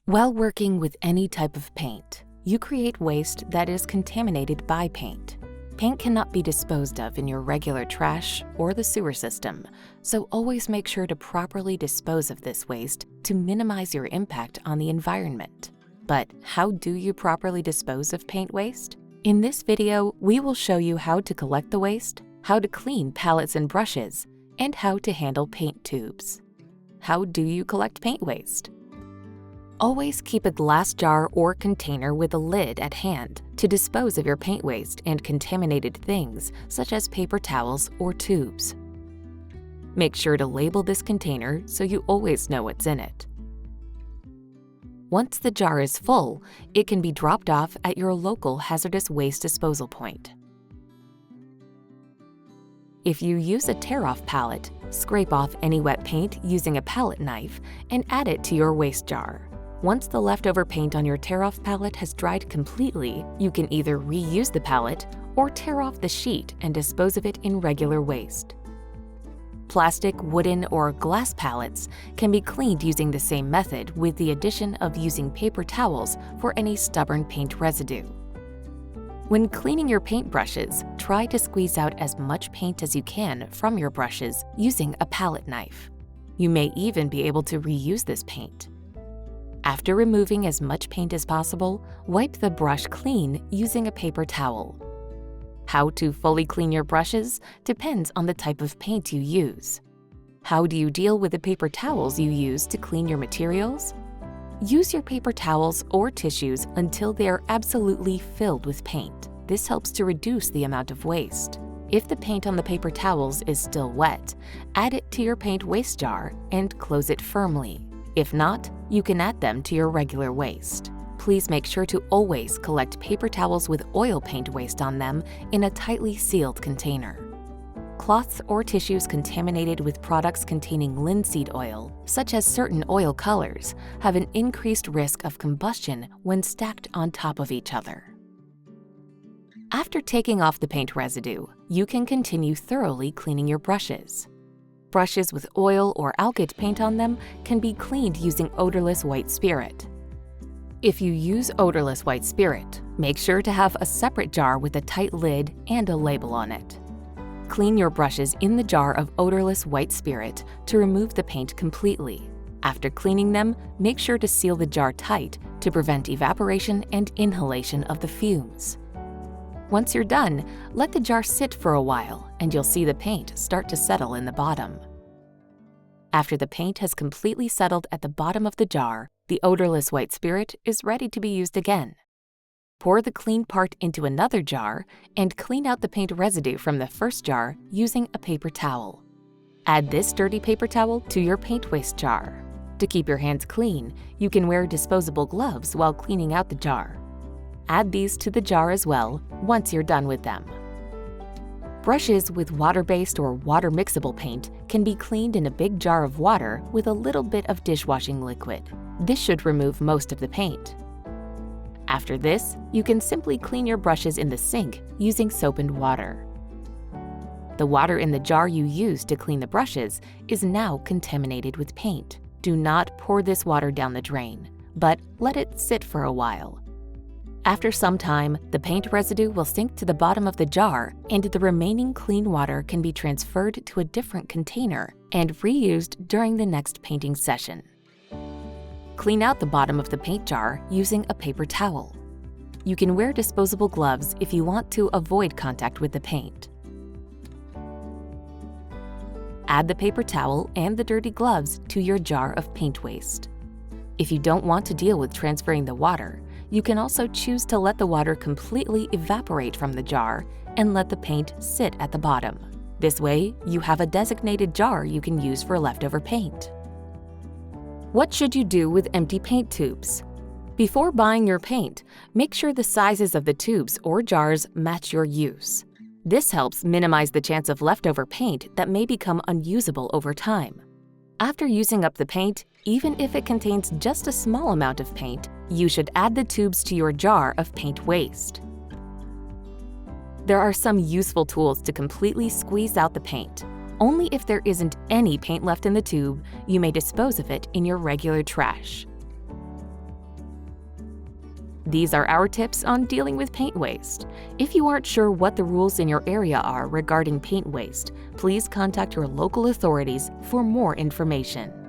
While working with any type of paint, you create waste that is contaminated by paint. Paint cannot be disposed of in your regular trash or the sewer system, so always make sure to properly dispose of this waste to minimize your impact on the environment. But how do you properly dispose of paint waste? In this video, we will show you how to collect the waste, how to clean palettes and brushes, and how to handle paint tubes. How do you collect paint waste? Always keep a glass jar or container with a lid at hand to dispose of your paint waste and contaminated things such as paper towels or tubes. Make sure to label this container so you always know what's in it. Once the jar is full, it can be dropped off at your local hazardous waste disposal point. If you use a tear-off palette, scrape off any wet paint using a palette knife and add it to your waste jar. Once the leftover paint on your tear-off palette has dried completely, you can either reuse the palette or tear off the sheet and dispose of it in regular waste. Plastic, wooden, or glass palettes can be cleaned using the same method with the addition of using paper towels for any stubborn paint residue. When cleaning your paint brushes, try to squeeze out as much paint as you can from your brushes using a palette knife. You may even be able to reuse this paint. After removing as much paint as possible, wipe the brush clean using a paper towel. How to fully clean your brushes depends on the type of paint you use. How do you deal with the paper towels you use to clean your materials? Use your paper towels or tissues until they are absolutely filled with paint. This helps to reduce the amount of waste. If the paint on the paper towels is still wet, add it to your paint waste jar and close it firmly. If not, you can add them to your regular waste. Please make sure to always collect paper towels with oil paint waste on them in a tightly sealed container. Cloths or tissues contaminated with products containing linseed oil, such as certain oil colors, have an increased risk of combustion when stacked on top of each other. After taking off the paint residue, you can continue thoroughly cleaning your brushes. Brushes with oil or alkyd paint on them can be cleaned using odorless white spirit. If you use odorless white spirit, make sure to have a separate jar with a tight lid and a label on it. Clean your brushes in the jar of odorless white spirit to remove the paint completely. After cleaning them, make sure to seal the jar tight to prevent evaporation and inhalation of the fumes. Once you're done, let the jar sit for a while and you'll see the paint start to settle in the bottom. After the paint has completely settled at the bottom of the jar, the odorless white spirit is ready to be used again. Pour the clean part into another jar and clean out the paint residue from the first jar using a paper towel. Add this dirty paper towel to your paint waste jar. To keep your hands clean, you can wear disposable gloves while cleaning out the jar. Add these to the jar as well once you're done with them. Brushes with water-based or water-mixable paint can be cleaned in a big jar of water with a little bit of dishwashing liquid. This should remove most of the paint. After this, you can simply clean your brushes in the sink using soap and water. The water in the jar you used to clean the brushes is now contaminated with paint. Do not pour this water down the drain, but let it sit for a while. After some time, the paint residue will sink to the bottom of the jar and the remaining clean water can be transferred to a different container and reused during the next painting session. Clean out the bottom of the paint jar using a paper towel. You can wear disposable gloves if you want to avoid contact with the paint. Add the paper towel and the dirty gloves to your jar of paint waste. If you don't want to deal with transferring the water, you can also choose to let the water completely evaporate from the jar and let the paint sit at the bottom. This way, you have a designated jar you can use for leftover paint. What should you do with empty paint tubes? Before buying your paint, make sure the sizes of the tubes or jars match your use. This helps minimize the chance of leftover paint that may become unusable over time. After using up the paint, even if it contains just a small amount of paint, you should add the tubes to your jar of paint waste. There are some useful tools to completely squeeze out the paint. Only if there isn't any paint left in the tube, you may dispose of it in your regular trash. These are our tips on dealing with paint waste. If you aren't sure what the rules in your area are regarding paint waste, please contact your local authorities for more information.